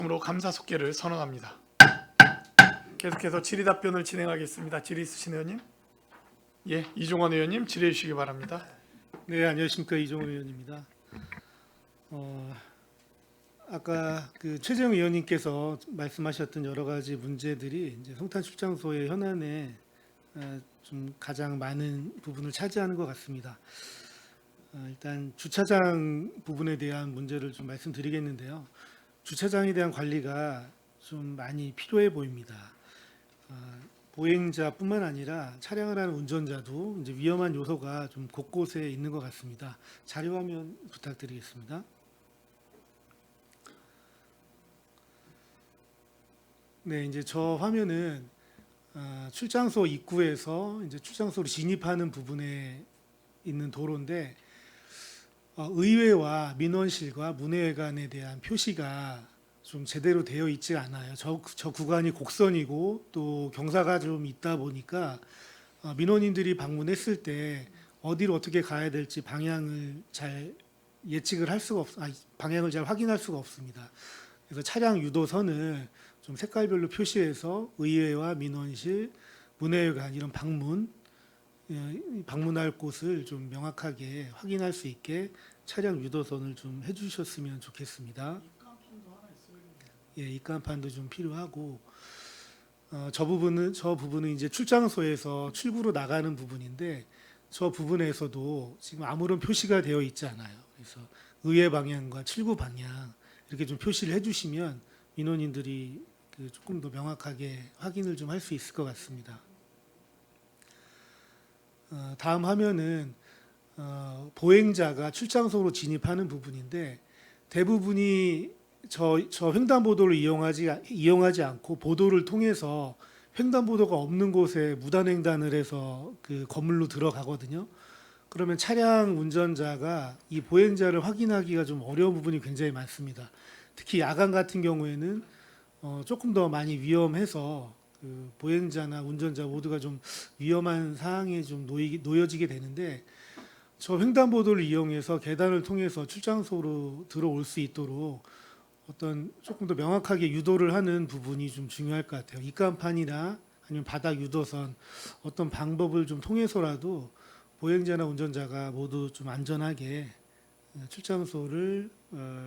기념품으로 감사 속계를 선언합니다. 계속해서 질의답변을 진행하겠습니다. 질의 있으신 의원님? 예, 이종원 의원님 질의해 주시기 바랍니다. 네, 안녕하십니까, 이종훈 의원입니다. 아까 그 최재형 의원님께서 말씀하셨던 여러 가지 문제들이 이제 송탄 출장소의 현안에 좀 가장 많은 부분을 차지하는 것 같습니다. 일단 주차장 부분에 대한 문제를 좀 말씀드리겠는데요. 주차장에 대한 관리가 좀 많이 필요해 보입니다. 보행자뿐만 아니라 차량을 하는 운전자도 이제 위험한 요소가 좀 곳곳에 있는 것 같습니다. 자료 화면 부탁드리겠습니다. 네, 이제 저 화면은 출장소 입구에서 이제 출장소로 진입하는 부분에 있는 도로인데 의회와 민원실과 문회회관에 대한 표시가 좀 제대로 되어 있지 않아요. 저 구간이 곡선이고 또 경사가 좀 있다 보니까 민원인들이 방문했을 때 어디로 어떻게 가야 될지 방향을 잘 예측을 할 수가 방향을 잘 확인할 수가 없습니다. 그래서 차량 유도선을 좀 색깔별로 표시해서 의회와 민원실, 문회회관 이런 방문할 곳을 좀 명확하게 확인할 수 있게 차량 유도선을 좀 해주셨으면 좋겠습니다. 예, 입간판도 좀 필요하고 저 부분은 이제 출장소에서 출구로 나가는 부분인데 저 부분에서도 지금 아무런 표시가 되어 있지 않아요. 그래서 의회 방향과 출구 방향 이렇게 좀 표시를 해주시면 민원인들이 조금 더 명확하게 확인을 좀 할 수 있을 것 같습니다. 다음 화면은 보행자가 출장소로 진입하는 부분인데 대부분이 저 횡단보도를 이용하지 않고 보도를 통해서 횡단보도가 없는 곳에 무단횡단을 해서 그 건물로 들어가거든요. 그러면 차량 운전자가 이 보행자를 확인하기가 좀 어려운 부분이 굉장히 많습니다. 특히 야간 같은 경우에는 조금 더 많이 위험해서 그 보행자나 운전자 모두가 좀 위험한 상황에 좀 놓여지게 되는데 저 횡단보도를 이용해서 계단을 통해서 출장소로 들어올 수 있도록 어떤 조금 더 명확하게 유도를 하는 부분이 좀 중요할 것 같아요. 입간판이나 아니면 바닥 유도선 어떤 방법을 좀 통해서라도 보행자나 운전자가 모두 좀 안전하게 출장소를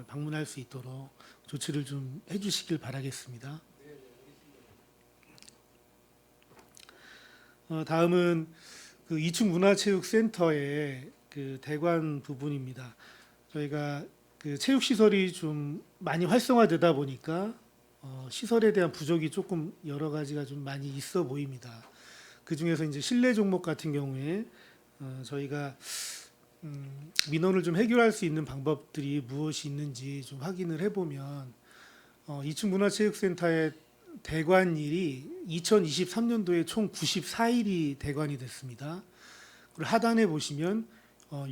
방문할 수 있도록 조치를 좀 해주시길 바라겠습니다. 다음은 그 2층 문화체육센터의 그 대관 부분입니다. 저희가 그 체육 시설이 좀 많이 활성화되다 보니까 시설에 대한 부족이 조금 여러 가지가 좀 많이 있어 보입니다. 그 중에서 이제 실내 종목 같은 경우에 저희가 민원을 좀 해결할 수 있는 방법들이 무엇이 있는지 좀 확인을 해보면 2층 문화체육센터의 대관일이 2023년도에 총 94일이 대관이 됐습니다. 그리고 하단에 보시면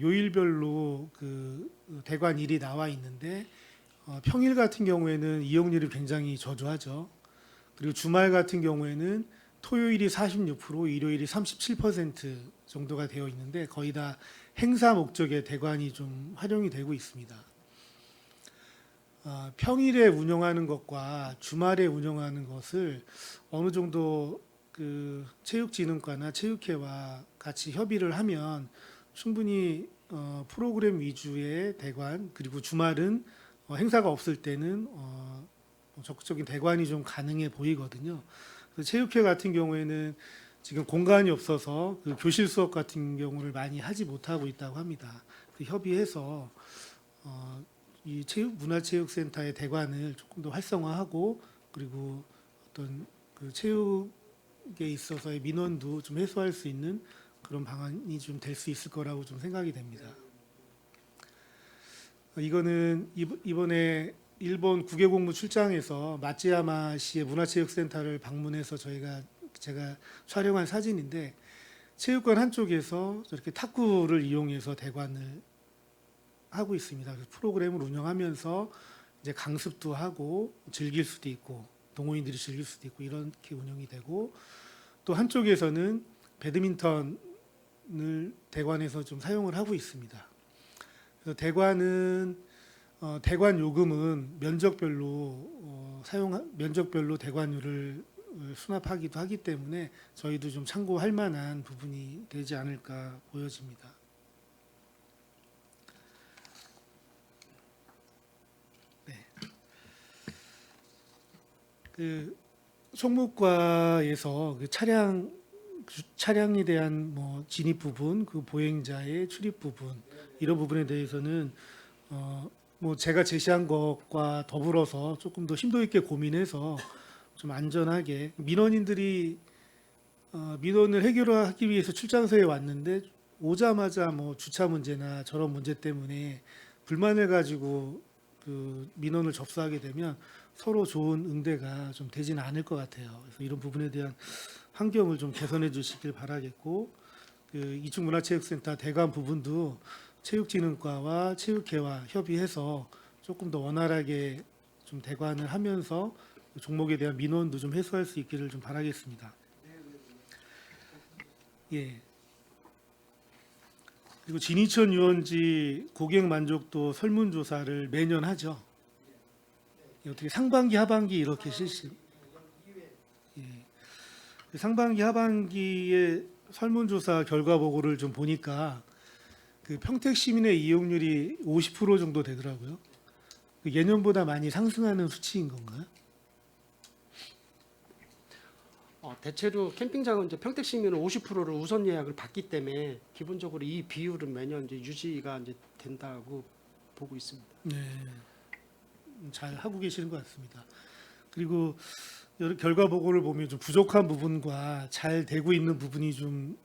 요일별로 그 대관일이 나와 있는데 평일 같은 경우에는 이용률이 굉장히 저조하죠. 그리고 주말 같은 경우에는 토요일이 46%, 일요일이 37% 정도가 되어 있는데 거의 다 행사 목적의 대관이 좀 활용이 되고 있습니다. 평일에 운영하는 것과 주말에 운영하는 것을 어느 정도 그 체육진흥과나 체육회와 같이 협의를 하면 충분히 프로그램 위주의 대관 그리고 주말은 행사가 없을 때는 적극적인 대관이 좀 가능해 보이거든요. 체육회 같은 경우에는 지금 공간이 없어서 그 교실 수업 같은 경우를 많이 하지 못하고 있다고 합니다. 협의해서 이 문화체육센터의 대관을 조금 더 활성화하고 그리고 어떤 그 체육에 있어서의 민원도 좀 해소할 수 있는 그런 방안이 좀 될 수 있을 거라고 좀 생각이 됩니다. 이거는 이번에 일본 국외공무 출장에서 마츠야마시의 문화체육센터를 방문해서 제가 촬영한 사진인데 체육관 한쪽에서 저렇게 탁구를 이용해서 대관을 하고 있습니다. 프로그램을 운영하면서 이제 강습도 하고 즐길 수도 있고 동호인들이 즐길 수도 있고 이렇게 운영이 되고 또 한쪽에서는 배드민턴을 대관해서 좀 사용을 하고 있습니다. 그래서 대관 요금은 면적별로 사용 면적별로 대관료를 수납하기도 하기 때문에 저희도 좀 참고할 만한 부분이 되지 않을까 보여집니다. 네. 그 총무과에서 그 차량에 대한 뭐 진입 부분, 그 보행자의 출입 부분 이런 부분에 대해서는 뭐 제가 제시한 것과 더불어서 조금 더 심도 있게 고민해서 좀 안전하게 민원인들이 민원을 해결하기 위해서 출장소에 왔는데 오자마자 뭐 주차 문제나 저런 문제 때문에 불만을 가지고 그 민원을 접수하게 되면 서로 좋은 응대가 좀 되지는 않을 것 같아요. 그래서 이런 부분에 대한 환경을 좀 개선해 주시길 바라겠고, 그 이충문화체육센터 대관 부분도 체육진흥과와 체육회와 협의해서 조금 더 원활하게 좀 대관을 하면서 종목에 대한 민원도 좀 해소할 수 있기를 좀 바라겠습니다. 예. 그리고 진이천 유원지 고객 만족도 설문조사를 매년 하죠. 어떻게 상반기, 하반기 이렇게 실시. 예. 상반기, 하반기의 설문조사 결과 보고를 좀 보니까 그 평택 시민의 이용률이 50% 정도 되더라고요. 그 예년보다 많이 상승하는 수치인 건가요? 대체로 캠핑장은 이제 평택 시민은 50%를 우선 예약을 받기 때문에 기본적으로 이 비율은 매년 이제 유지가 이제 된다고 보고 있습니다. 네, 잘 하고 계시는 것 같습니다. 그리고 여러 결과 보고를 보면 좀 부족한 부분과 잘 되고 있는 부분이 좀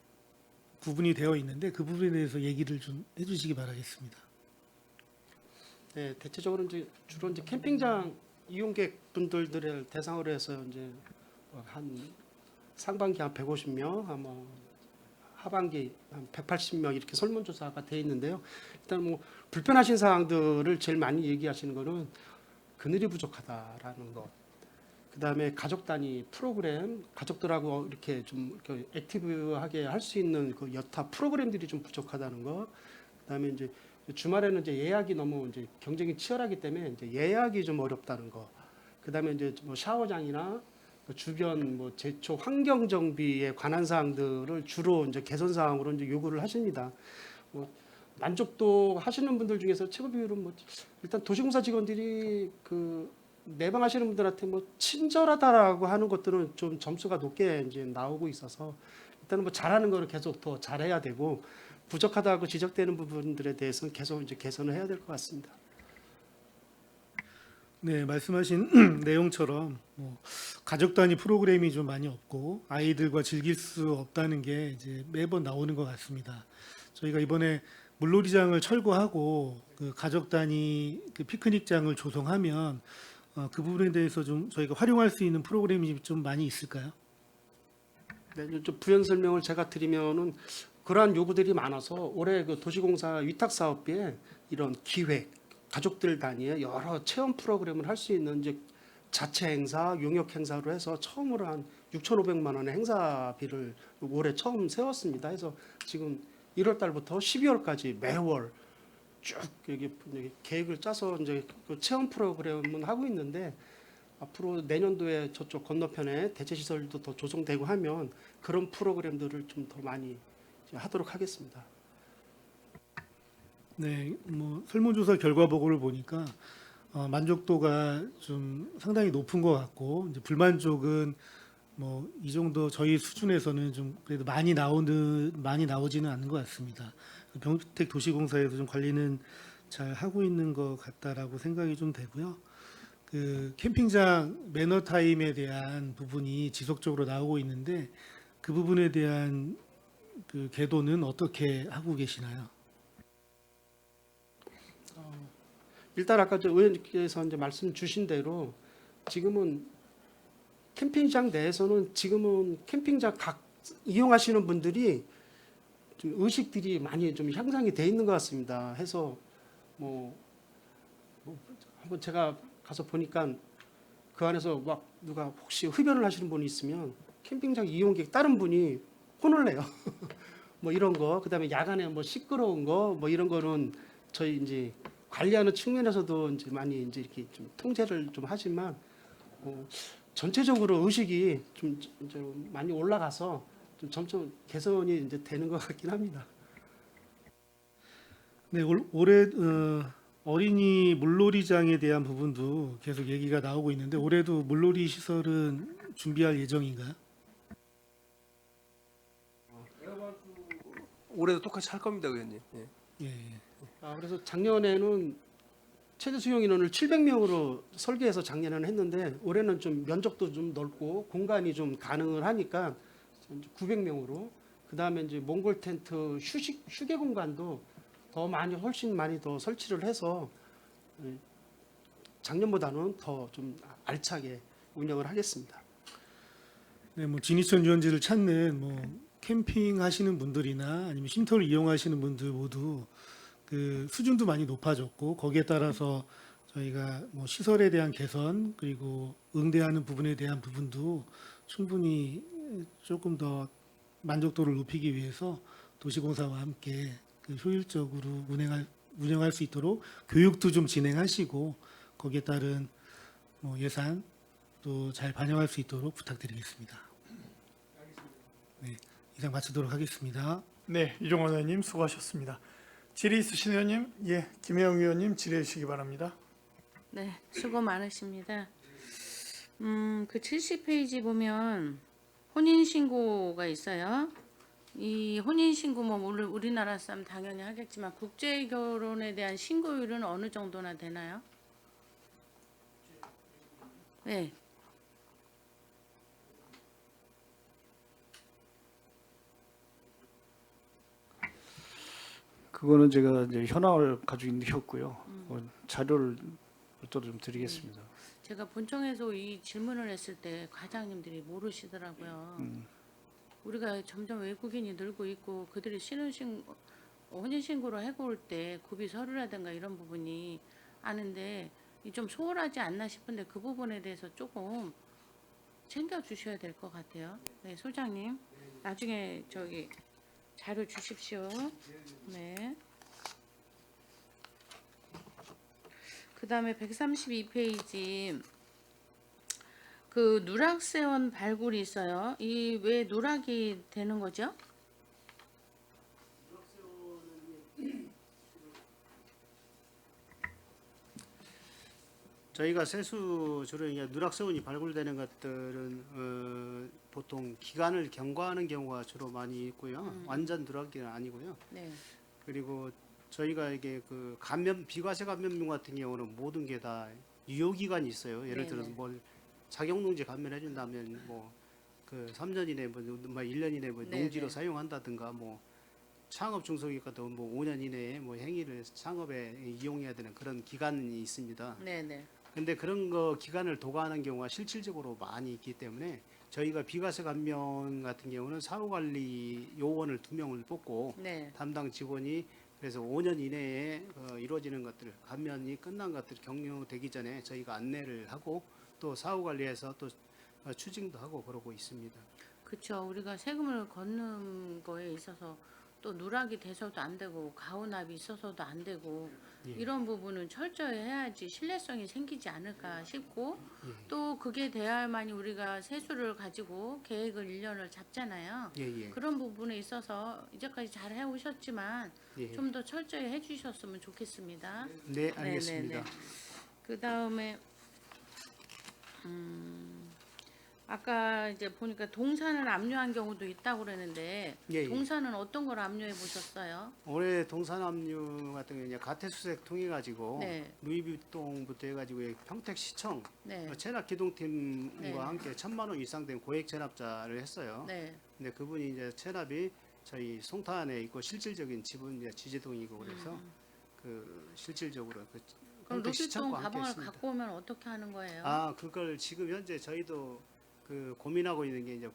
구분이 되어 있는데 그 부분에 대해서 얘기를 좀 해주시기 바라겠습니다. 네, 대체적으로 이제 주로 이제 캠핑장 이용객분들을 대상으로 해서 이제 한 상반기 한 150명, 아마 하반기 한 180명 이렇게 설문조사가 돼 있는데요. 일단 뭐 불편하신 사항들을 제일 많이 얘기하시는 거는 그늘이 부족하다라는 것. 그다음에 가족 단위 프로그램, 가족들하고 이렇게 좀 이렇게 액티브하게 할 수 있는 그 여타 프로그램들이 좀 부족하다는 거. 그다음에 이제 주말에는 이제 예약이 너무 이제 경쟁이 치열하기 때문에 이제 예약이 좀 어렵다는 거. 그다음에 이제 뭐 샤워장이나 그 주변 뭐 제초 환경 정비에 관한 사항들을 주로 이제 개선 사항으로 이제 요구를 하십니다. 뭐 만족도 하시는 분들 중에서 최고 비율은 뭐 일단 도시공사 직원들이 그 내방하시는 분들한테 뭐 친절하다라고 하는 것들은 좀 점수가 높게 이제 나오고 있어서 일단은 뭐 잘하는 거를 계속 더 잘해야 되고 부족하다고 지적되는 부분들에 대해서는 계속 이제 개선을 해야 될 것 같습니다. 네, 말씀하신 내용처럼 뭐 가족 단위 프로그램이 좀 많이 없고 아이들과 즐길 수 없다는 게 이제 매번 나오는 것 같습니다. 저희가 이번에 물놀이장을 철거하고 그 가족 단위 그 피크닉장을 조성하면 그 부분에 대해서 좀 저희가 활용할 수 있는 프로그램이 좀 많이 있을까요? 네, 좀 부연 설명을 제가 드리면은 그러한 요구들이 많아서 올해 그 도시공사 위탁 사업비에 이런 기획, 가족들 단위의 여러 체험 프로그램을 할 수 있는 이제 자체 행사, 용역 행사로 해서 처음으로 한 6,500만 원의 행사비를 올해 처음 세웠습니다. 해서 지금 1월 달부터 12월까지 매월 쭉 여기 계획을 짜서 이제 그 체험 프로그램은 하고 있는데 앞으로 내년도에 저쪽 건너편에 대체 시설도 더 조성되고 하면 그런 프로그램들을 좀 더 많이 이제 하도록 하겠습니다. 네, 뭐 설문조사 결과 보고를 보니까 만족도가 좀 상당히 높은 것 같고 이제 불만족은 뭐 이 정도 저희 수준에서는 좀 그래도 많이 나오지는 않는 것 같습니다. 평택 도시공사에서 좀 관리는 잘 하고 있는 것 같다라고 생각이 좀 되고요. 그 캠핑장 매너 타임에 대한 부분이 지속적으로 나오고 있는데 그 부분에 대한 그 계도는 어떻게 하고 계시나요? 일단 아까 저 의원님께서 이제 말씀 주신 대로 지금은 캠핑장 내에서는 지금은 캠핑장 각 이용하시는 분들이 좀 의식들이 많이 좀 향상이 돼 있는 것 같습니다. 해서 뭐 한번 제가 가서 보니까 그 안에서 막 누가 혹시 흡연을 하시는 분이 있으면 캠핑장 이용객 다른 분이 혼을 내요. 뭐 이런 거, 그다음에 야간에 뭐 시끄러운 거, 뭐 이런 거는 저희 이제 관리하는 측면에서도 이제 많이 이제 이렇게 좀 통제를 좀 하지만 전체적으로 의식이 좀 이제 많이 올라가서 좀 점점 개선이 이제 되는 것 같긴 합니다. 네, 올해 어린이 물놀이장에 대한 부분도 계속 얘기가 나오고 있는데 올해도 물놀이 시설은 준비할 예정인가요? 올해도 똑같이 할 겁니다, 의원님. 예. 예, 예. 그래서 작년에는 최대 수용 인원을 700명으로 설계해서 작년에는 했는데 올해는 좀 면적도 좀 넓고 공간이 좀 가능을 하니까 900명으로 그 다음에 이제 몽골 텐트 휴게 공간도 더 많이 훨씬 많이 더 설치를 해서 작년보다는 더 좀 알차게 운영을 하겠습니다. 네, 뭐 진이천 유원지를 찾는 뭐 캠핑 하시는 분들이나 아니면 쉼터를 이용하시는 분들 모두 그 수준도 많이 높아졌고 거기에 따라서 저희가 뭐 시설에 대한 개선 그리고 응대하는 부분에 대한 부분도 충분히 조금 더 만족도를 높이기 위해서 도시공사와 함께 그 효율적으로 운영할 수 있도록 교육도 좀 진행하시고 거기에 따른 뭐 예산 또 잘 반영할 수 있도록 부탁드리겠습니다. 네, 이상 마치도록 하겠습니다. 네, 이종원 의원님 수고하셨습니다. 질의 있으신 의원님, 예, 김혜영 의원님 질의해 주시기 바랍니다. 네, 수고 많으십니다. 그 70페이지 보면 혼인신고가 있어요. 이 혼인신고 뭐 우리나라 사람 당연히 하겠지만 국제 결혼에 대한 신고율은 어느 정도나 되나요? 네. 그거는 제가 이제 현황을 가지고 있는 게 없고요. 자료를 별도로 좀 드리겠습니다. 제가 본청에서 이 질문을 했을 때 과장님들이 모르시더라고요. 우리가 점점 외국인이 늘고 있고 그들이 혼인신고를 해고 올 때 구비 서류라든가 이런 부분이 아는데 좀 소홀하지 않나 싶은데 그 부분에 대해서 조금 챙겨주셔야 될 것 같아요. 네, 소장님. 나중에 저기 자료 주십시오. 네. 그 다음에 132페이지 그 누락세원 발굴이 있어요. 이 왜 누락이 되는 거죠? 저희가 세수 주로 이제 누락세원이 발굴되는 것들은 보통 기간을 경과하는 경우가 주로 많이 있고요. 완전 누락이 아니고요. 네. 그리고 저희가 이게 그 비과세 감면문 같은 경우는 모든 게 다 유효 기간이 있어요. 예를 들어서 네네. 뭘 작용농지 감면해 준다면 뭐 그 3년 이내 뭐 1년 이내 뭐 네네. 농지로 사용한다든가 뭐 창업 중소기업가도 뭐 5년 이내에 뭐 행위를 창업에 이용해야 되는 그런 기간이 있습니다. 네네. 근데 그런 거 기간을 도과하는 경우가 실질적으로 많이 있기 때문에 저희가 비과세 감면 같은 경우는 사후관리 요원을 2명을 뽑고 네. 담당 직원이 그래서 5년 이내에 이루어지는 것들 감면이 끝난 것들 격려되기 전에 저희가 안내를 하고 또 사후관리해서 또 추징도 하고 그러고 있습니다. 그렇죠. 우리가 세금을 걷는 거에 있어서 또 누락이 돼서도 안 되고 가오납이 있어서도 안 되고 예. 이런 부분은 철저히 해야지 신뢰성이 생기지 않을까 싶고 예. 또 그게 돼야만이 우리가 세수를 가지고 계획을 1년을 잡잖아요. 예, 예. 그런 부분에 있어서 이제까지 잘 해오셨지만 예. 좀 더 철저히 해주셨으면 좋겠습니다. 네, 알겠습니다. 그 다음에 아까 이제 보니까 동산을 압류한 경우도 있다고 그러는데 예, 예. 동산은 어떤 걸 압류해 보셨어요? 올해 동산압류 같은 경우는 가태수색 통해 가지고 네. 루이비통부터 해가지고 평택시청 네, 체납 기동팀과 네. 함께 1,000만 원 이상 된 고액 체납자를 했어요. 네, 근데 그분이 이제 체납이 저희 송탄에 있고 실질적인 집은 이제 지제동이고 그래서 그 실질적으로 그 그럼 루비통 평택시청과 함께 가방을 했습니다. 갖고 오면 어떻게 하는 거예요? 아 그걸 지금 현재 저희도 그 고민하고 있는 게 이제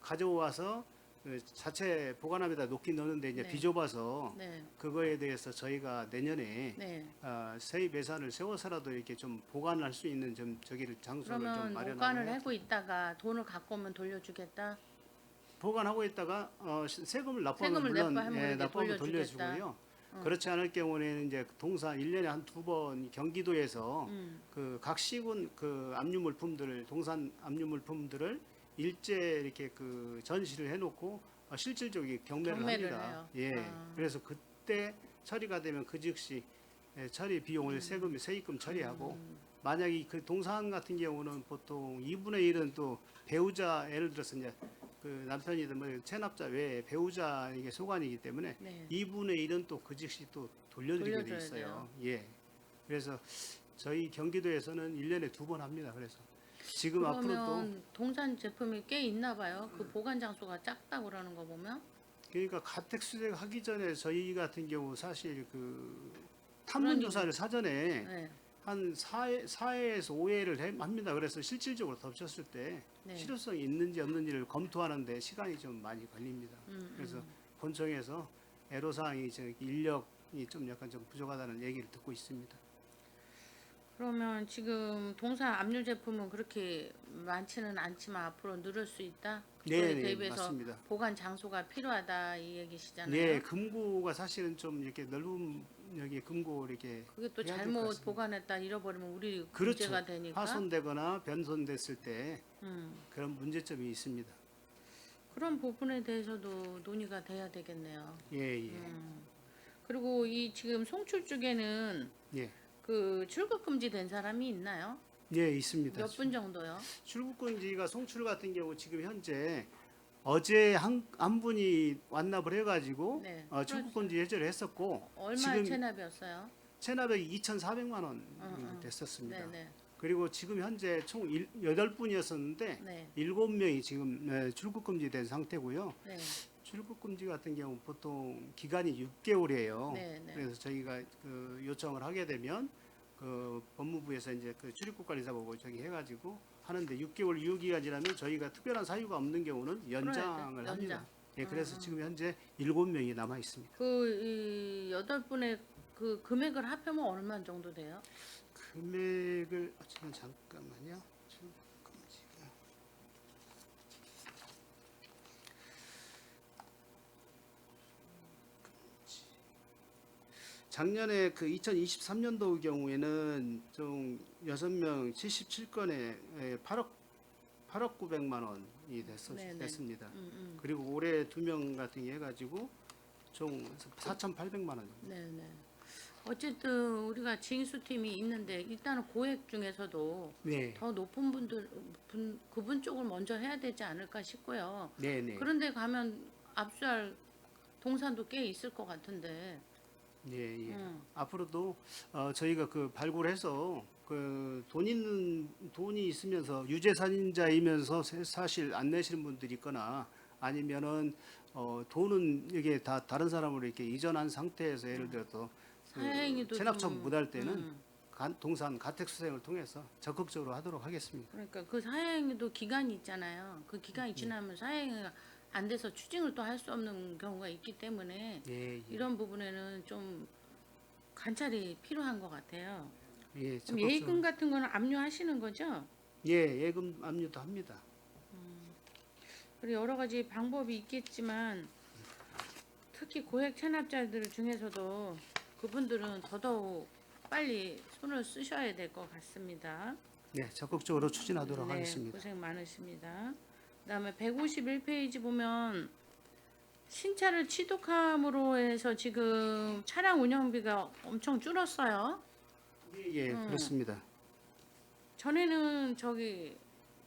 가져와서 그 자체 보관함에다 놓긴 넣는데 이제 네. 비좁아서 네, 그거에 대해서 저희가 내년에 네. 세입 예산을 세워서라도 이렇게 좀 보관할 수 있는 좀 저기를 장소를 좀 그러면 마련하고 보관을 해야 하고 있다가 돈을 갖고 오면 돌려주겠다. 보관하고 있다가 세금을 납부하면 세금을 물론 납부하면 이제 납부하면 돌려주겠다. 돌려주고요. 그렇지 않을 경우에는 이제 동산 1년에 한 2번 경기도에서 그 각 시군 그 압류물품들을 동산 압류물품들을 일제 이렇게 그 전시를 해놓고 실질적인 경매를 경매를 합니다. 해요. 예. 아. 그래서 그때 처리가 되면 그 즉시 처리 비용을 세입금 처리하고 만약에 그 동산 같은 경우는 보통 2분의 1은 또 배우자 예를 들어서 이제 그 남편이든 뭐 체납자 외에 배우자에게 소관이기 때문에 네. 2분의 1은 또 그 즉시 또 돌려드리게 돼 돌려줘야 있어요. 예. 그래서 저희 경기도에서는 1년에 2번 합니다. 그래서 지금 앞으로도 그러면 동산 제품이 꽤 있나 봐요. 그 보관 장소가 작다고 그러는 거 보면. 그러니까 가택 수색하기 전에 저희 같은 경우 사실 그 탐문 조사를 사전에 네. 한 4회에서 5회를 합니다. 그래서 실질적으로 덮쳤을 때 네. 실효성이 있는지 없는지를 검토하는데 시간이 좀 많이 걸립니다. 그래서 본청에서 애로사항이 인력이 좀 약간 좀 부족하다는 얘기를 듣고 있습니다. 그러면 지금 동산 압류 제품은 그렇게 많지는 않지만 앞으로 늘을 수 있다. 그거에 네, 대비해서 맞습니다. 보관 장소가 필요하다 이 얘기시잖아요. 네, 금고가 사실은 좀 이렇게 넓은 여기 금고 이렇게 그게 또 해야 될것 잘못 같습니다. 보관했다 잃어버리면 우리 그렇죠. 문제가 되니까. 파손되거나 변손됐을 때 음. 그런 문제점이 있습니다. 그런 부분에 대해서도 논의가 돼야 되겠네요. 예, 예, 그리고 이 지금 송출 쪽에는 예, 그 출국 금지된 사람이 있나요? 예, 있습니다. 몇 분 정도요? 출국금지가 송출 같은 경우 지금 현재 어제 한 분이 완납을 해가지고 네. 출국금지 해제를 했었고 얼마 지금 체납이었어요? 체납액이 2,400만 원 됐었습니다. 네네. 그리고 지금 현재 총 8분이었었는데 네. 7명이 지금 출국금지된 상태고요. 네. 출국금지 같은 경우 보통 기간이 6개월이에요. 네, 네. 그래서 저희가 그 요청을 하게 되면 그 법무부에서 이제 그 출입국관리사보고 저기 해가지고 하는데 6개월 유효기간 지나면 저희가 특별한 사유가 없는 경우는 연장을 연장. 합니다. 예, 그래서 지금 현재 7명이 남아 있습니다. 그 8분의 그 금액을 합하면 얼마 정도 돼요? 금액을 잠깐만요. 출국금지가 작년에 그 2023년도 경우에는 좀 6명 77건에 8억 900만 원이 네네. 됐습니다. 그리고 올해 2명 같은 게 해가지고 총 4,800만 원. 네네. 어쨌든 우리가 징수팀이 있는데 일단은 고액 중에서도 네, 더 높은 그분 쪽을 먼저 해야 되지 않을까 싶고요. 네, 네. 그런데 가면 압수할 동산도 꽤 있을 것 같은데. 예, 예. 음. 앞으로도 저희가 그 발굴해서 그 돈이 있으면서 유죄살인자이면서 사실 안 내시는 분들이 있거나 아니면은 돈은 이게 다 다른 사람으로 이렇게 이전한 상태에서 예를 들어서 사행위도 체납처분 좀, 못할 때는 동산 가택 수색을 통해서 적극적으로 하도록 하겠습니다. 그러니까 그 사행위도 기간이 있잖아요. 그 기간이 지나면 사행위가 안 돼서 추징을 또 할 수 없는 경우가 있기 때문에 예, 예. 이런 부분에는 좀 관찰이 필요한 것 같아요. 예, 그럼 예금 같은 거는 압류하시는 거죠? 예, 예금 압류도 합니다. 그리고 여러 가지 방법이 있겠지만 특히 고액 체납자들 중에서도 그분들은 더더욱 빨리 손을 쓰셔야 될 것 같습니다. 네, 적극적으로 추진하도록 네, 하겠습니다. 고생 많으십니다. 그다음에 151페이지 보면 신차를 취득함으로 해서 지금 차량 운영비가 엄청 줄었어요. 예, 예, 그렇습니다. 전에는 저기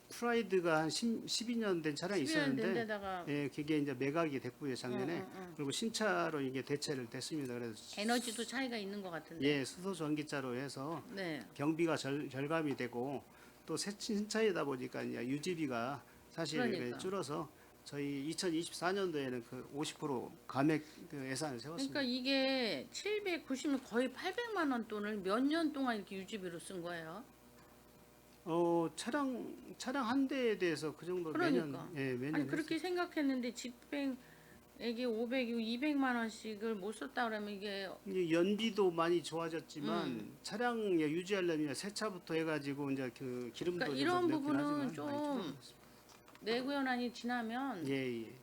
프라이드가 한 12년 된 차량이 12년 된 있었는데 데다가 예, 그게 이제 매각이 됐고요 작년에. 그리고 신차로 이게 대체를 됐습니다. 그래서 에너지도 차이가 있는 것 같은데. 예, 수소 전기차로 해서 네. 경비가 절감이 되고 또 새 신차이다 보니까 이제 유지비가 사실 그러니까. 줄어서 저희 2024년도에는 그 50% 감액 그 예산을 세웠습니다. 그러니까 이게 790면 거의 800만 원 돈을 몇 년 동안 이렇게 유지비로 쓴 거예요. 차량 한 대에 대해서 그 정도 그러니까. 매년 아니 그렇게 생각했는데 집행액이 500, 200만 원씩을 못 썼다 그러면 이게 이제 연비도 많이 좋아졌지만 차량 유지하려면 새 차부터 해가지고 이제 그 기름도 그러니까 좀 이런 넣긴 부분은 하지만 많이 좀 줄어들었습니다. 내구연한이 지나면 예, 예.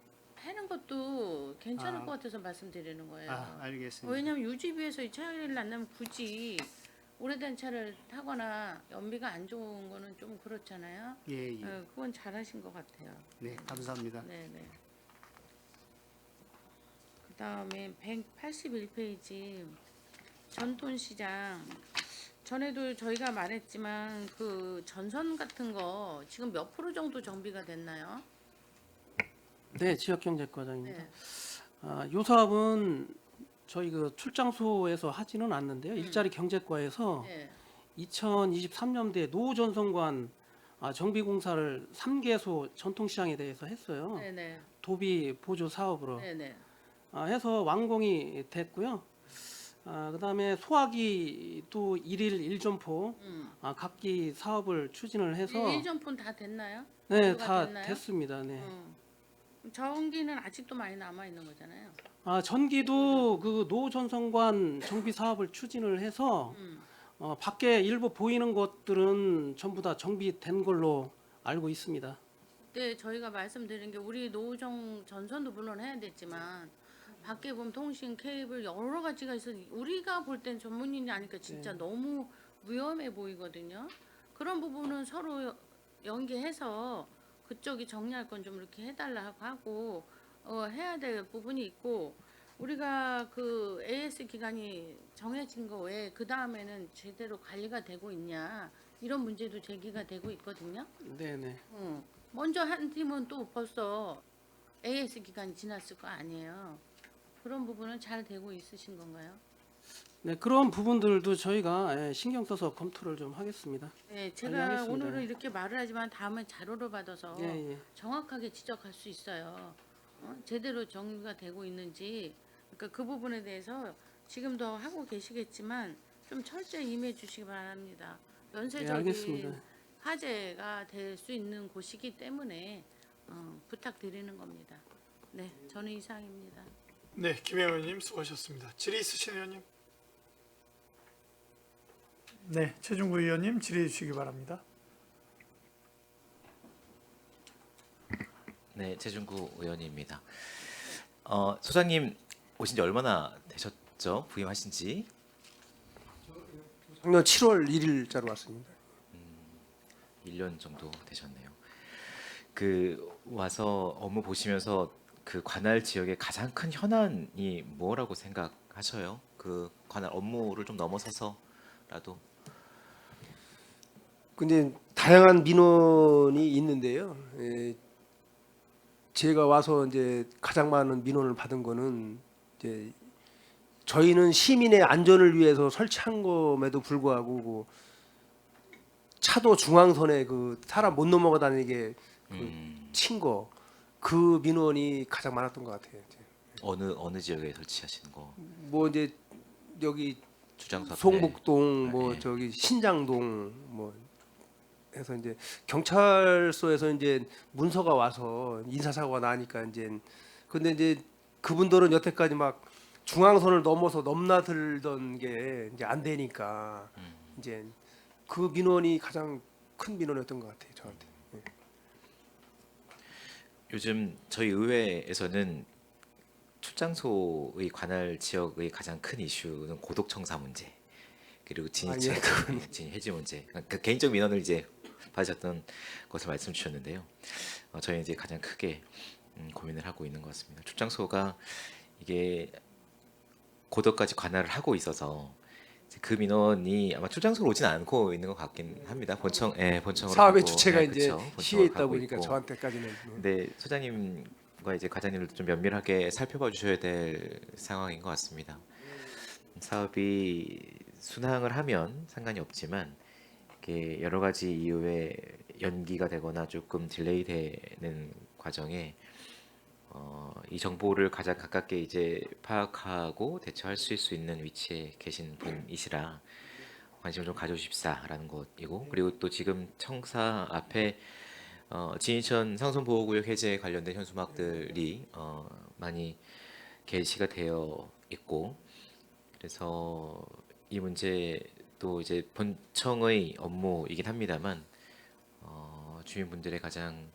패는 것도 괜찮을 아. 것 같아서 말씀드리는 거예요. 알겠습니다. 왜냐하면 유지비에서 이 차이를 안 나면 굳이 오래된 차를 타거나 연비가 안 좋은 거는 좀 그렇잖아요. 예, 예. 그건 잘하신 것 같아요. 네, 감사합니다. 네네. 그 다음에 181페이지 전통시장. 전에도 저희가 말했지만 그 전선 같은 거 지금 몇 프로 정도 정비가 됐나요? 네, 지역경제과장입니다. 네. 이 사업은 저희 그 출장소에서 하지는 않는데요. 일자리 경제과에서 네. 2023년도에 노전선관 정비 공사를 3개소 전통시장에 대해서 했어요. 네네. 도비 보조 사업으로 네네. 해서 완공이 됐고요. 그다음에 소화기도 1일 1점포 각기 사업을 추진을 해서 1점폰 다 됐나요? 네, 보조가 다 됐나요? 됐습니다. 네. 전기는 아직도 많이 남아 있는 거잖아요. 전기도 그 노전선관 정비 사업을 추진을 해서 밖에 일부 보이는 것들은 전부 다 정비된 걸로 알고 있습니다. 그때 저희가 말씀드린 게 우리 노정 전선도 물론 해야 됐지만 밖에 보면 통신 케이블 여러 가지가 있어서 우리가 볼 땐 전문인이 아니까 진짜 너무 위험해 보이거든요. 그런 부분은 서로 연계해서 그쪽이 정리할 건 좀 이렇게 해달라고 하고 해야 될 부분이 있고 우리가 그 AS 기간이 정해진 거 외에 그 다음에는 제대로 관리가 되고 있냐 이런 문제도 제기가 되고 있거든요. 네네. 먼저 한 팀은 또 벌써 AS 기간이 지났을 거 아니에요. 그런 부분은 잘 되고 있으신 건가요? 네, 그런 부분들도 저희가 신경 써서 검토를 좀 하겠습니다. 네, 잘 제가 알겠습니다. 오늘은 이렇게 말을 하지만 다음에 자료를 받아서 예, 예. 정확하게 지적할 수 있어요. 제대로 정리가 되고 있는지. 그러니까 그 부분에 대해서 지금도 하고 계시겠지만 좀 철저히 임해 주시기 바랍니다. 네, 연쇄적인 알겠습니다. 화제가 될 수 있는 곳이기 때문에 부탁드리는 겁니다. 네, 저는 이상입니다. 네, 김 의원님 수고하셨습니다. 질의 있으신 의원님? 네, 최중구 의원님 질의해 주시기 바랍니다. 네, 최준구 의원입니다. 소장님 오신 지 얼마나 되셨죠? 부임하신 지? 작년 7월 1일자로 왔습니다. 1년 정도 되셨네요. 그 와서 업무 보시면서 그 관할 지역의 가장 큰 현안이 뭐라고 생각하셔요? 그 관할 업무를 좀 넘어서서라도. 근데 다양한 민원이 있는데요. 제가 와서 이제 가장 많은 민원을 받은 거는 이제 저희는 시민의 안전을 위해서 설치한 것에도 불구하고 그 차도 중앙선에 그 사람 못 넘어가 다니게 친 거, 그 민원이 가장 많았던 것 같아요. 이제. 어느 지역에 설치하시는 거? 뭐 이제 여기 주장서 앞에. 송북동, 뭐 네. 저기 신장동, 뭐 해서 이제 경찰서에서 이제 문서가 와서 인사사고가 나니까 이제 근데 이제 그분들은 여태까지 막 중앙선을 넘어서 넘나들던 게 이제 안 되니까 이제 그 민원이 가장 큰 민원이었던 것 같아요, 저한테. 예. 요즘 저희 의회에서는 출장소의 관할 지역의 가장 큰 이슈는 고독청사 문제 그리고 진입 해지 문제. 그 개인적 민원을 이제 받으셨던 것을 말씀 주셨는데요. 저희 이제 가장 크게 고민을 하고 있는 것 같습니다. 출장소가 이게 고도까지 관할을 하고 있어서 이제 그 민원이 아마 출장소로 오진 않고 있는 것 같긴 합니다. 본청으로 사업의 가고, 주체가 네, 이제 그쵸. 시에 본청으로 있다 가고 보니까 있고. 저한테까지는. 근데 소장님과 이제 과장님도 좀 면밀하게 살펴봐 주셔야 될 상황인 것 같습니다. 사업이 순항을 하면 상관이 없지만 이게 여러 가지 이유에 연기가 되거나 조금 딜레이 되는 과정에 이 정보를 가장 가깝게 이제 파악하고 대처할 수 있는 위치에 계신 분이시라 관심을 좀 가져주십사라는 것이고 그리고 또 지금 청사 앞에 진이천 상선보호구역 해제 관련된 현수막들이 많이 게시가 되어 있고 그래서 이 문제도 이제 본청의 업무이긴 합니다만 주민분들의 가장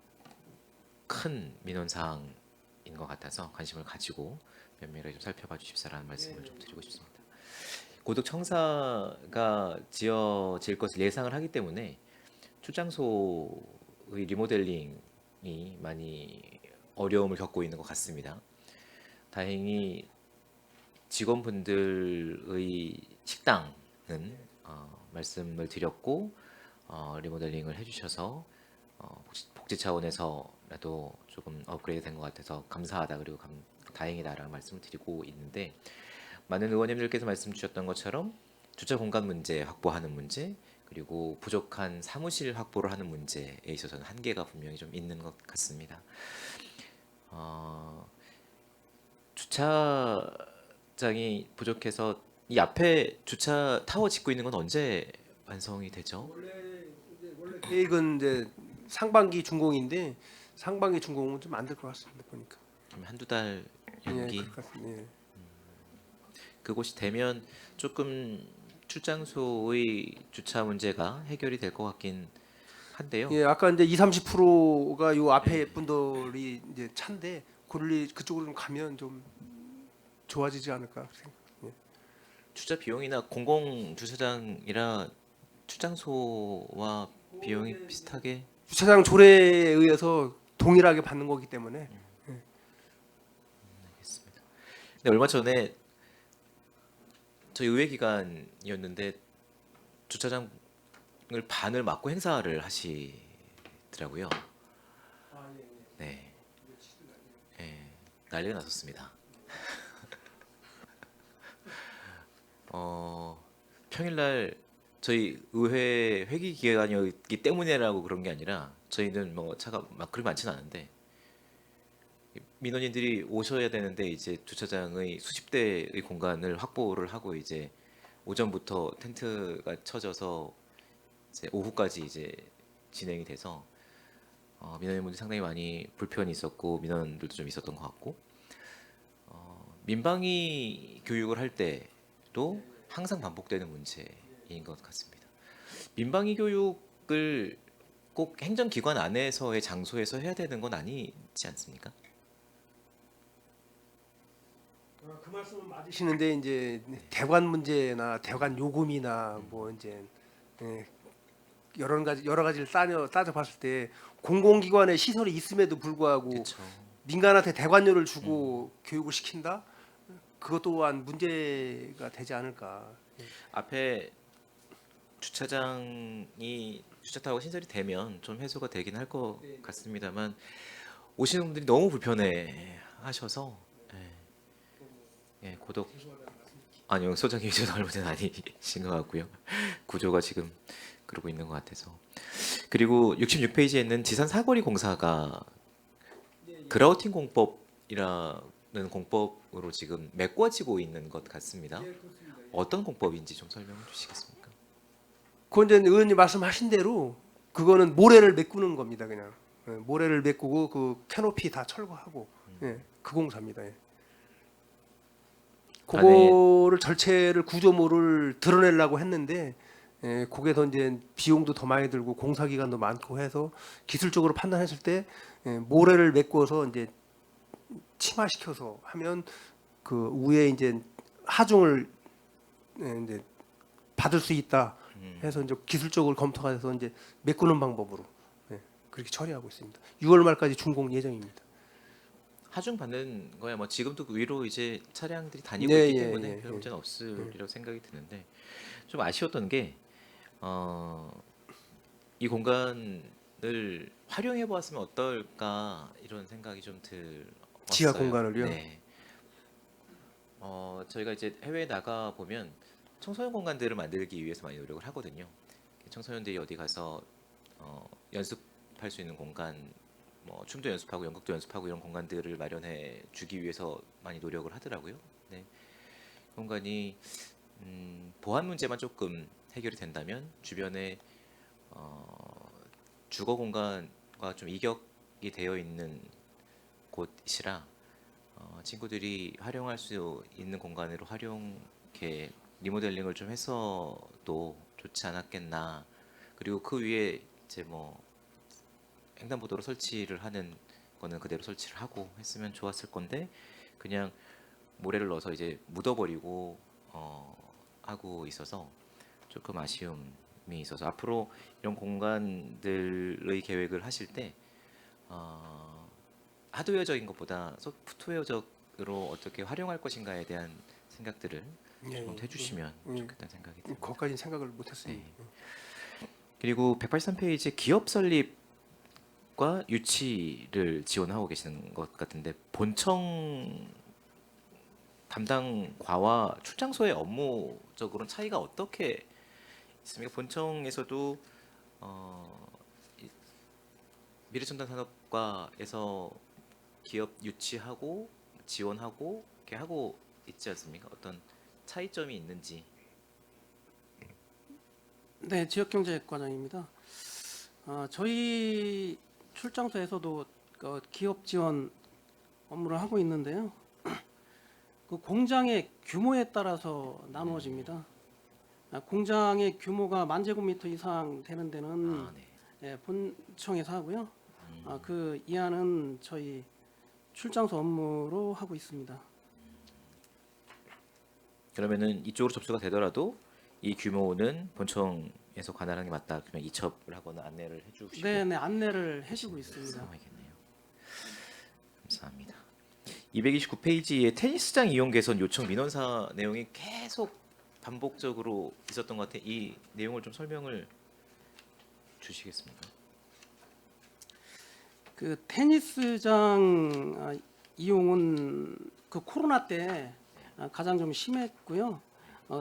큰 민원 사항 것 같아서 관심을 가지고 면밀하게 좀 살펴봐 주십사라는 말씀을 좀 드리고 싶습니다. 고득 청사가 지어질 것을 예상을 하기 때문에 출장소의 리모델링이 많이 어려움을 겪고 있는 것 같습니다. 다행히 직원분들의 식당은 말씀을 드렸고 리모델링을 해주셔서 복지 차원에서라도 조금 업그레이드 된 것 같아서 감사하다 그리고 다행이다라는 말씀을 드리고 있는데 많은 의원님들께서 말씀 주셨던 것처럼 주차 공간 문제 확보하는 문제 그리고 부족한 사무실 확보를 하는 문제에 있어서는 한계가 분명히 좀 있는 것 같습니다. 주차장이 부족해서 이 앞에 주차 타워 짓고 있는 건 언제 완성이 되죠? 원래 계획은 이제 상반기 준공인데 상반기 준공은 좀 안 될 것 같습니다. 보니까. 그럼 한두 달 연기? 예, 그럴 것 같습니다. 예. 그곳이 되면 조금 출장소의 주차 문제가 해결이 될 것 같긴 한데요. 예, 아까 이제 20-30%가 요 앞에 분들이 이제 차인데 그쪽으로 좀 가면 좀 좋아지지 않을까 생각. 예. 주차 비용이나 공공 주차장이라 출장소와 비용이 비슷하게 주차장 조례에 의해서 동일하게 받는 거기 때문에 알겠습니다. 근데 얼마 전에 저희 의회 기간이었는데 주차장을 반을 막고 행사를 하시더라고요. 네, 난리가 났었습니다. 평일날 저희 의회 회기 기간이었기 때문에라고 그런 게 아니라 저희는 뭐 차가 막 그렇게 많지는 않은데 민원인들이 오셔야 되는데 이제 주차장의 수십 대의 공간을 확보를 하고 이제 오전부터 텐트가 쳐져서 이제 오후까지 이제 진행이 돼서 민원인분들이 상당히 많이 불편이 있었고 민원들도 좀 있었던 것 같고 민방위 교육을 할 때도 항상 반복되는 문제인 것 같습니다. 민방위 교육을 꼭 행정기관 안에서의 장소에서 해야 되는 건 아니지 않습니까? 그 말씀은 맞으시는데 이제 대관 문제나 대관 요금이나 뭐 이제 여러 가지를 따져봤을 때 공공기관에 시설이 있음에도 불구하고 그렇죠. 민간한테 대관료를 주고 교육을 시킨다? 그것 또한 문제가 되지 않을까. 앞에 주차장이 주차타워가 신설이 되면 좀 해소가 되긴 할 것 같습니다만 오시는 분들이 너무 불편해 하셔서 고독 아니요 소장님 저 할머니는 아니신 것 같고요 구조가 지금 그러고 있는 것 같아서 그리고 66페이지에 있는 지산 사거리 공사가 그라우팅 공법이라는 공법으로 지금 메꿔지고 있는 것 같습니다. 어떤 공법인지 좀 설명해 주시겠습니까? 그건 이제 의원님 말씀하신 대로 그거는 모래를 메꾸는 겁니다. 그냥 모래를 메꾸고 그 캐노피 다 철거하고 그 공사입니다. 그거를 절체를 구조물을 드러내려고 했는데 거기에서 이제 비용도 더 많이 들고 공사 기간도 많고 해서 기술적으로 판단했을 때 모래를 메꿔서 이제 침하시켜서 하면 그 위에 이제 하중을 이제 받을 수 있다 해서 이제 기술적으로 검토가 돼서 이제 메꾸는 방법으로 그렇게 처리하고 있습니다. 6월 말까지 준공 예정입니다. 하중 받는 거야 뭐 지금도 그 위로 이제 차량들이 다니고 네, 있기 예, 때문에 예, 별 예. 문제는 없으리라고 생각이 드는데 좀 아쉬웠던 게 이 공간을 활용해 보았으면 어떨까 이런 생각이 좀 들었어요. 지하 공간을요? 네. 저희가 이제 해외에 나가 보면 청소년 공간들을 만들기 위해서 많이 노력을 하거든요. 청소년들이 어디 가서 연습할 수 있는 공간, 뭐 춤도 연습하고 연극도 연습하고 이런 공간들을 마련해 주기 위해서 많이 노력을 하더라고요. 네. 공간이 보안 문제만 조금 해결이 된다면 주변에 주거 공간과 좀 이격이 되어 있는 곳이라 친구들이 활용할 수 있는 공간으로 이렇게 리모델링을 좀 했어도 좋지 않았겠나. 그리고 그 위에 이제 뭐 횡단보도로 설치를 하는 거는 그대로 설치를 하고 했으면 좋았을 건데 그냥 모래를 넣어서 이제 묻어버리고 하고 있어서 조금 아쉬움이 있어서 앞으로 이런 공간들의 계획을 하실 때 하드웨어적인 것보다 소프트웨어적으로 어떻게 활용할 것인가에 대한 생각들을 예, 좀 해주시면 예. 좋겠다는 생각이 듭니다. 거기까지 생각을 못했어요. 네. 그리고 183페이지 기업 설립과 유치를 지원하고 계시는 것 같은데 본청 담당 과와 출장소의 업무적으로는 차이가 어떻게 있습니까? 본청에서도 미래첨단산업과에서 기업 유치하고 지원하고 이렇게 하고 있지 않습니까? 어떤 차이점이 있는지. 네, 지역경제과장입니다. 저희 출장소에서도 기업 지원 업무를 하고 있는데요. 그 공장의 규모에 따라서 나누어집니다. 공장의 규모가 10,000제곱미터 이상 되는 데는 네. 예, 본청에서 하고요. 그 이하는 저희 출장소 업무로 하고 있습니다. 그러면은 이쪽으로 접수가 되더라도 이 규모는 본청에서 관할하는 게 맞다. 그러면 이첩을 하거나 안내를 해주시고 네, 네, 안내를 해주고 있습니다. 상황이겠네요. 감사합니다. 229페이지에 테니스장 이용 개선 요청 민원사 내용이 계속 반복적으로 있었던 것 같아요. 이 내용을 좀 설명을 주시겠습니까? 그 테니스장 이용은 그 코로나 때 가장 좀 심했고요.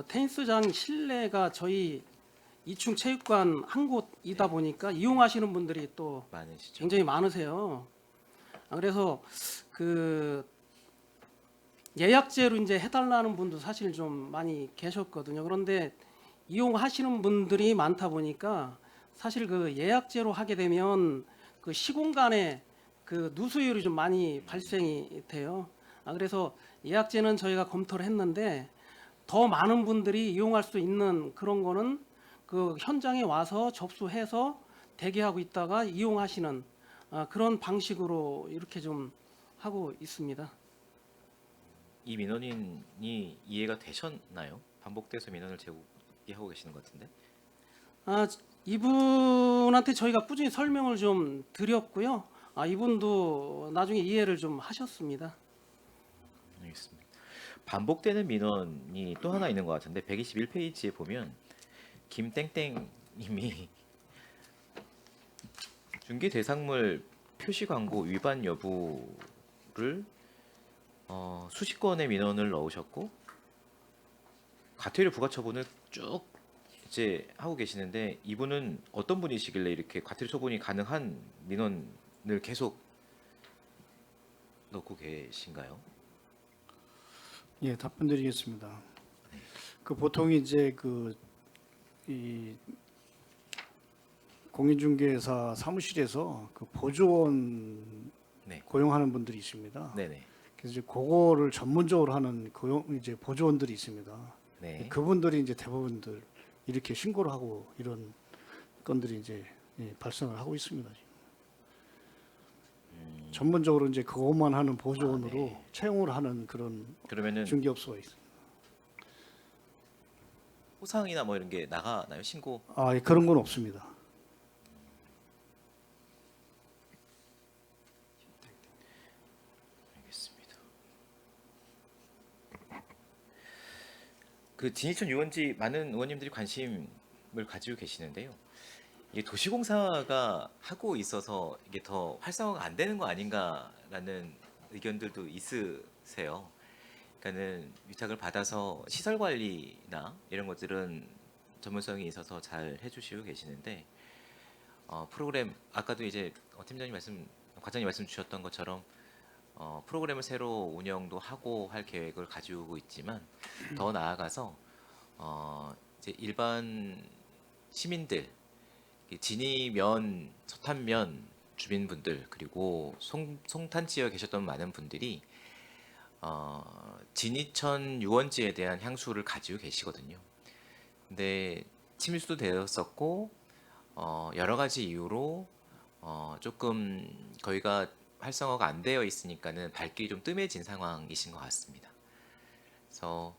테니스장 실내가 저희 2층 체육관 한 곳이다 보니까 이용하시는 분들이 또 많으시죠? 굉장히 많으세요. 그래서 그 예약제로 이제 해달라는 분도 사실 좀 많이 계셨거든요. 그런데 이용하시는 분들이 많다 보니까 사실 그 예약제로 하게 되면 그 시공간에 그 누수율이 좀 많이 발생이 돼요. 그래서 예약제는 저희가 검토를 했는데 더 많은 분들이 이용할 수 있는 그런 거는 그 현장에 와서 접수해서 대기하고 있다가 이용하시는 그런 방식으로 이렇게 좀 하고 있습니다. 이 민원인이 이해가 되셨나요? 반복돼서 민원을 제기하고 계시는 것 같은데. 이분한테 저희가 꾸준히 설명을 좀 드렸고요. 이분도 나중에 이해를 좀 하셨습니다. 알겠습니다. 반복되는 민원이 또 하나 있는 것 같은데 121페이지에 보면 김땡땡님이 중개 대상물 표시 광고 위반 여부를 수십 건의 민원을 넣으셨고 과태료 부과 처분을 쭉 이제 하고 계시는데 이분은 어떤 분이시길래 이렇게 과태료 처분이 가능한 민원을 계속 넣고 계신가요? 예, 답변드리겠습니다. 그 보통 이제 이 공인중개사 사무실에서 그 보조원 네. 고용하는 분들이 있습니다. 네네. 그래서 이제 그거를 전문적으로 하는 이제 보조원들이 있습니다. 네. 그분들이 이제 대부분들 이렇게 신고를 하고 이런 건들이 이제 발생을 하고 있습니다. 지금. 전문적으로 이제 그것만 하는 보조원으로 네. 채용을 하는 그런 그러면은 중개업소가 있습니다. 호상이나 뭐 이런 게 나가나요? 신고? 예, 그런 건 없습니다. 알겠습니다. 그 진이천 유원지 많은 의원님들이 관심을 가지고 계시는데요. 이게 도시공사가 하고 있어서 이게 더 활성화가 안 되는 거 아닌가라는 의견들도 있으세요. 그러니까는 위탁을 받아서 시설 관리나 이런 것들은 전문성이 있어서 잘 해주시고 계시는데 프로그램 아까도 이제 과장님 말씀 주셨던 것처럼 프로그램을 새로 운영도 하고 할 계획을 가지고 있지만 더 나아가서 이제 일반 시민들 진이면 서탄면 주민분들 그리고 송탄 지역에 계셨던 많은 분들이 진이천 유원지에 대한 향수를 가지고 계시거든요. 근데 침수도 되었었고 여러 가지 이유로 조금 거기가 활성화가 안 되어 있으니까는 발길이 좀 뜸해진 상황이신 것 같습니다. 그래서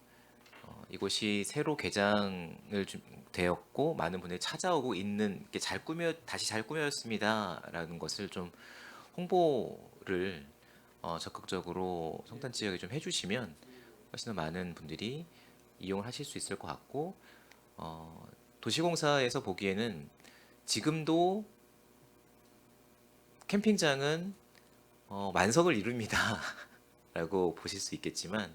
이곳이 새로 개장을 되었고 많은 분들이 찾아오고 있는 게 다시 잘 꾸며졌습니다라는 것을 좀 홍보를 적극적으로 성탄 지역에 좀 해주시면 훨씬 더 많은 분들이 이용을 하실 수 있을 것 같고 도시공사에서 보기에는 지금도 캠핑장은 만석을 이룹니다라고 보실 수 있겠지만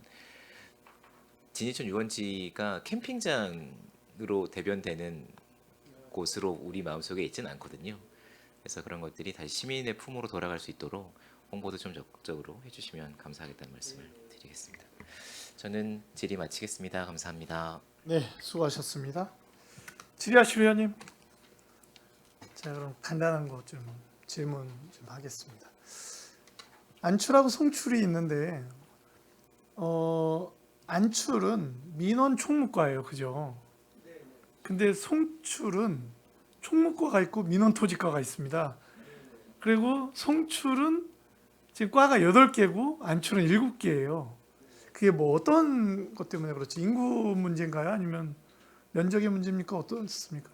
진이촌 유원지가 캠핑장으로 대변되는 곳으로 우리 마음속에 있지는 않거든요. 그래서 그런 것들이 다시 시민의 품으로 돌아갈 수 있도록 홍보도 좀 적극적으로 해주시면 감사하겠다는 말씀을 드리겠습니다. 저는 질의 마치겠습니다. 감사합니다. 네, 수고하셨습니다. 지리하실 의원님. 자, 그럼 간단한 거 좀 질문 좀 하겠습니다. 안출하고 송출이 있는데 안출은 민원 총무과예요, 그죠? 근데 송출은 총무과가 있고 민원 토지과가 있습니다. 그리고 송출은 지금 과가 8개고 안출은 7개예요. 그게 뭐 어떤 것 때문에 그렇지? 인구 문제인가요? 아니면 면적의 문제입니까? 어떻습니까?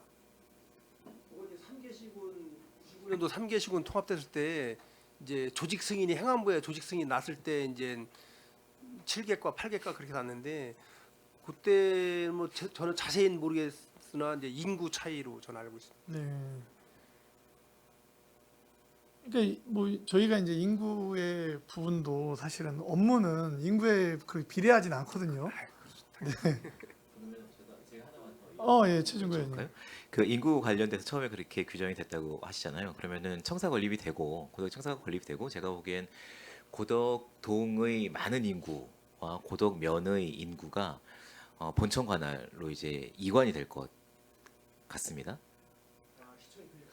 99년도 3개 시군 통합됐을 때 이제 조직 승인이 행안부에 조직 승인 났을 때 이제 7개과 8개과 그렇게 났는데 그때 뭐 저는 자세히는 모르겠으나 이제 인구 차이로 저는 알고 있습니다. 네. 그러니까 뭐 저희가 이제 인구의 부분도 사실은 업무는 인구에 그 비례하진 않거든요. 네. 예, 최준구 의원님. 그 인구 관련돼서 처음에 그렇게 규정이 됐다고 하시잖아요. 그러면은 청사 건립이 되고 고덕 청사가 건립이 되고 제가 보기엔 고덕동의 많은 인구와 고덕면의 인구가 본청 관할로 이제 이관이 될 것 같습니다.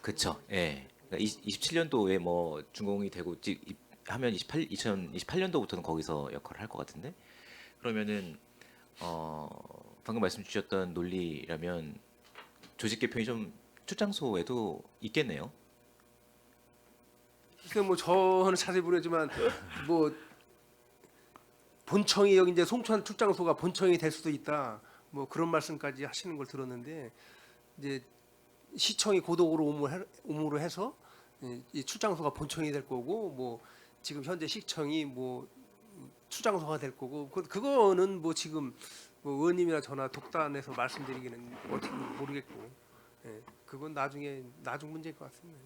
그렇죠. 예. 그러니까 27년도에 뭐 준공이 되고 하면 2028년도부터는 거기서 역할을 할 것 같은데 그러면은 방금 말씀 주셨던 논리라면 조직 개편이 좀 출장소에도 있겠네요. 그러니까 뭐 저는 자세히 모르지만 뭐 본청이 여기 이제 송천 출장소가 본청이 될 수도 있다. 뭐 그런 말씀까지 하시는 걸 들었는데 이제 시청이 고덕으로 옴으로 해서 이 출장소가 본청이 될 거고 뭐 지금 현재 시청이 뭐 출장소가 될 거고 그거는 뭐 지금 뭐 의원님이나 저나 독단에서 말씀드리기는 어떻게 모르겠고 그건 나중 문제일 것 같습니다.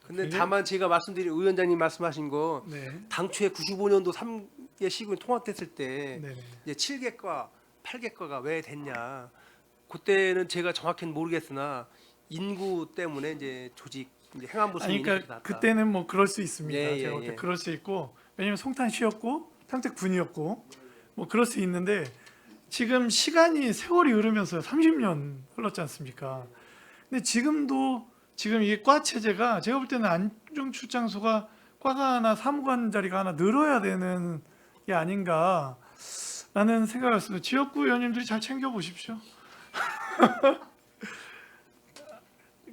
근데 다만 제가 말씀드린 위원장님 말씀하신 거 네. 당초에 95년도 3개 시군이 통합됐을 때 네. 이제 7개과 8개과가 왜 됐냐 그때는 제가 정확히는 모르겠으나 인구 때문에 이제 조직 이제 행안부 아니 승인이 그러니까 났다. 그때는 뭐 그럴 수 있습니다. 예, 예, 제가 볼 때 예. 그럴 수 있고 왜냐면 송탄시였고 평택군이었고 뭐 그럴 수 있는데 지금 시간이 세월이 흐르면서 30년 흘렀지 않습니까? 근데 지금도 지금 이게 과 체제가 제가 볼 때는 안중 출장소가 과가 하나 사무관 자리가 하나 늘어야 되는 게 아닌가라는 생각을 했습니다. 지역구 의원님들이 잘 챙겨 보십시오.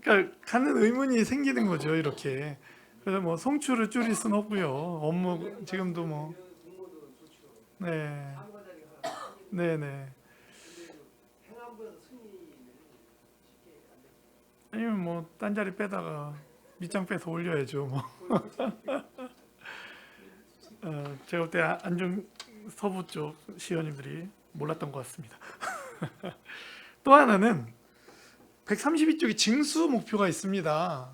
그러니까 가는 의문이 생기는 거죠, 이렇게. 그래서 뭐 송출을 줄일 수는 없고요. 업무 지금도 뭐 네. 네, 네. 아니면 뭐 딴 자리 빼다가 밑장 빼서 올려야죠, 뭐. 제가 볼 때 안중 서부 쪽 시의원님들이 몰랐던 것 같습니다. 또 하나는 132쪽에 징수 목표가 있습니다.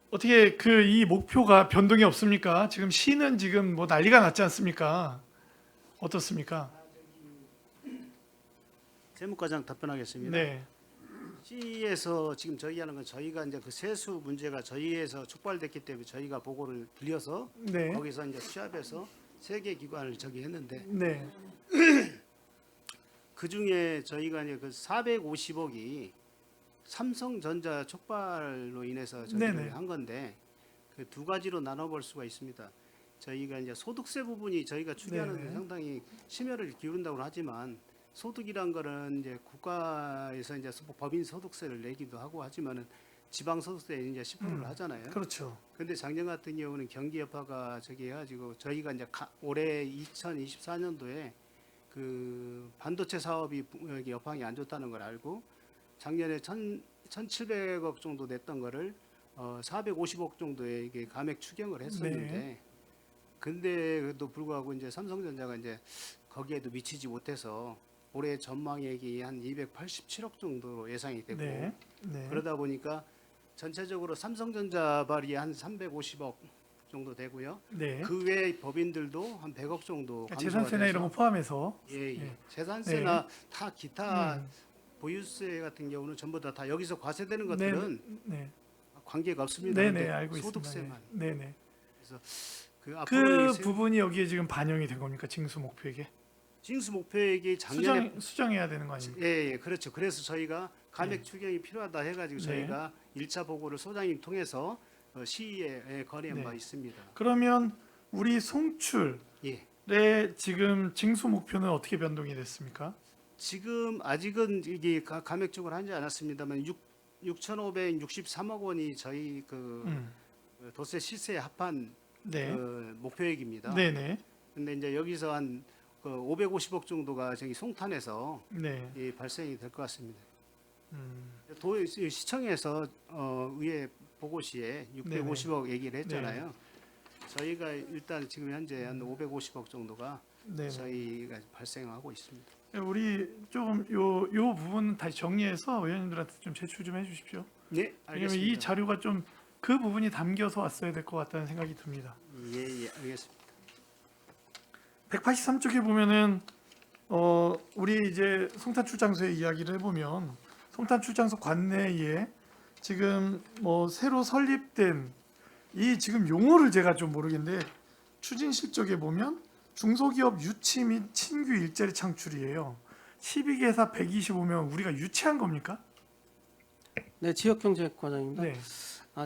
어떻게 그 이 목표가 변동이 없습니까? 지금 시는 지금 뭐 난리가 났지 않습니까? 어떻습니까? 세무과장 답변하겠습니다. 네, 시에서 지금 저희 하는 건 저희가 이제 그 세수 문제가 저희에서 촉발됐기 때문에 저희가 보고를 빌려서 네, 거기서 이제 취합해서 3개 기관을 저기 했는데 네, 그 중에 저희가 이제 그 450억이 삼성전자 촉발로 인해서 네네. 저희를 한 건데 그 두 가지로 나눠볼 수가 있습니다. 저희가 이제 소득세 부분이 저희가 추계하는데 네네. 상당히 심혈을 기울인다고 하지만 소득이란 거는 이제 국가에서 이제 법인 소득세를 내기도 하고 하지만은 지방소득세 이제 10%를 하잖아요. 그렇죠. 근데 작년 같은 경우는 경기 여파가 저기 해가지고 저희가 이제 올해 2024년도에 그 반도체 사업이 여기 여파이 안 좋다는 걸 알고 작년에 1,700억 정도 냈던 거를 450억 정도의 이게 감액 추경을 했었는데 네. 근데도 불구하고 이제 삼성전자가 이제 거기에도 미치지 못해서 올해 전망액이 한 287억 정도로 예상이 되고 네. 네. 그러다 보니까 전체적으로 삼성전자 발이 한 350억 정도 되고요. 네. 그 외 법인들도 한 100억 정도 그러니까 감소가 재산세나 이런 거 돼서 포함해서 예, 예. 예. 재산세나 다 기타 음. 보유세 같은 경우는 전부 다 여기서 과세되는 네, 것들은 네. 관계가 없습니다. 네, 근데 네, 알고 소득세만. 있습니다. 네, 네. 그 그 앞으로 이 부분이 여기에 지금 반영이 된 겁니까? 징수 목표액에? 징수 목표액이 작년에 수정해야 되는 거 아닙니까? 예, 예, 그렇죠. 그래서 저희가 감액 추경이 필요하다 해가지고 네. 저희가 1차 보고를 소장님 통해서 시의회 건의한 네. 바 있습니다. 그러면 우리 송출의 예. 지금 징수 목표는 어떻게 변동이 됐습니까? 지금 아직은 이게 감액 쪽을 하지 않았습니다만 6,563억 원이 저희 그 도세 시세 합한 네. 그 목표액입니다. 네, 네. 근데 이제 여기서 한 550억 정도가 저기 송탄에서 네. 발생이 될 것 같습니다. 음. 시청에서 의회 보고 시에 650억 얘기를 했잖아요. 저희가 일단 지금 현재 한 550억 정도가 네. 저희가 발생하고 있습니다. 우리 조금 요 부분 다시 정리해서 의원님들한테 좀 제출 좀 해주십시오. 네, 왜냐면 알겠습니다. 이 자료가 좀 그 부분이 담겨서 왔어야 될 것 같다는 생각이 듭니다. 예, 예, 알겠습니다. 183쪽에 보면은 우리 이제 송탄 출장소의 이야기를 해보면 송탄 출장소 관내에 지금 뭐 새로 설립된 이 지금 용어를 제가 좀 모르겠는데 추진 실적에 보면 중소기업 유치 및 신규 일자리 창출이에요. 12개사 125명 우리가 유치한 겁니까? 네, 지역경제과장입니다. 네,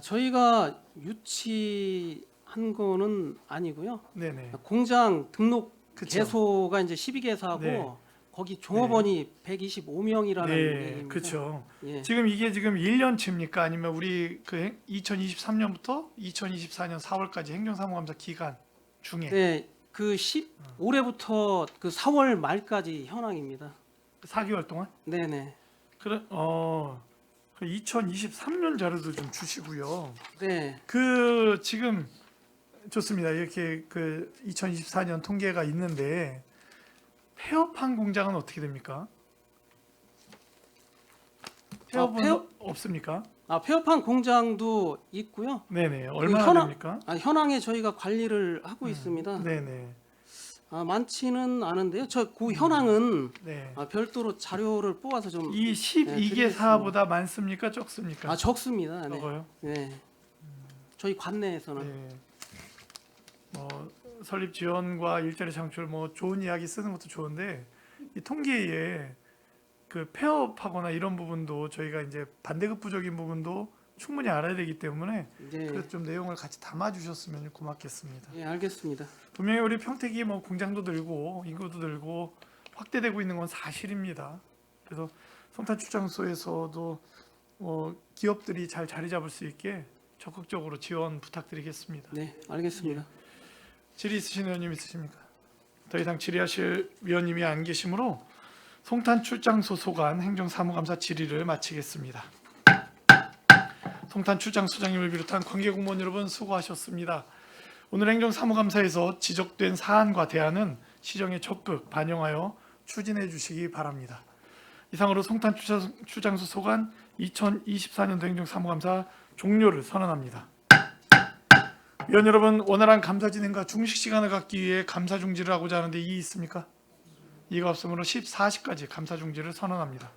저희가 유치한 거는 아니고요. 네네. 공장 등록 그쵸. 개소가 이제 12개사고 네. 거기 종업원이 125명이라는 네, 얘기입니다. 그렇죠. 예. 지금 이게 지금 1년치입니까? 아니면 우리 그 2023년부터 2024년 4월까지 행정사무감사 기간 중에 네, 올해부터 그 4월 말까지 현황입니다. 4개월 동안? 네, 네. 그래, 2023년 자료도 좀 주시고요. 네. 그 지금 좋습니다. 이렇게 그 2024년 통계가 있는데 폐업한 공장은 어떻게 됩니까? 폐업은 폐업? 없습니까? 폐업한 공장도 있고요. 네네. 얼마나 현황- 됩니까? 현황에 저희가 관리를 하고 있습니다. 네네. 많지는 않은데요. 그 현황은 네. 별도로 자료를 뽑아서 좀 이 12개사보다 많습니까? 적습니까? 적습니다. 네. 적어요. 네. 저희 관내에서는 네. 뭐 설립 지원과 일자리 창출 뭐 좋은 이야기 쓰는 것도 좋은데 이 통계에 그 폐업하거나 이런 부분도 저희가 이제 반대급부적인 부분도 충분히 알아야 되기 때문에 네. 그래서 좀 내용을 같이 담아주셨으면 고맙겠습니다. 예, 알겠습니다. 분명히 우리 평택이 뭐 공장도 늘고 인구도 늘고 확대되고 있는 건 사실입니다. 그래서 송탄 출장소에서도 기업들이 잘 자리 잡을 수 있게 적극적으로 지원 부탁드리겠습니다. 네, 알겠습니다. 질의 있으신 의원님 있으십니까? 더 이상 질의하실 위원님이 안 계시므로 송탄 출장소 소관 행정사무감사 질의를 마치겠습니다. 송탄 출장소장님을 비롯한 관계공무원 여러분 수고하셨습니다. 오늘 행정사무감사에서 지적된 사안과 대안은 시정에 적극 반영하여 추진해 주시기 바랍니다. 이상으로 송탄 출장소 소관 2024년도 행정사무감사 종료를 선언합니다. 위원 여러분, 원활한 감사 진행과 중식 시간을 갖기 위해 감사 중지를 하고자 하는데 이의 있습니까? 이가 없으므로 14시까지 감사 중지를 선언합니다.